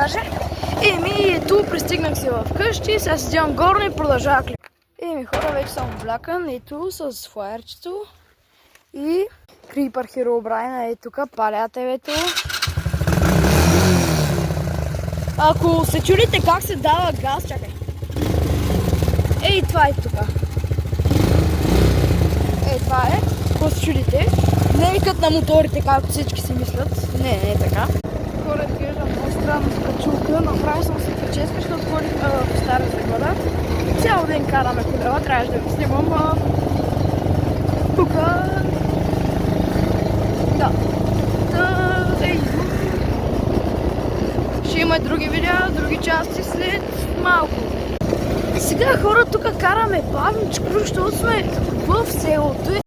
каже. Ето пристигнах си вкъщи, сега седям горно и продължава клип. Хора, вече съм облякан, ето с флаерчето и Creeper Herobrine, ето тук, паля ТВ-то. Ако се чудите как се дава газ, чакай. Това е тук. Това е, ако се чудите. Не е като на моторите, както всички си мислят. Не е така. Хора, изглеждам много странно с качулка. Направо съм се прическа, защото ходих в Стара Загора. Цял ден караме колела, трябваше да ви снимам. Тук... Да. Ще има и други видеа, други части след малко. И сега хора, тук караме бавничко, защото сме в селото.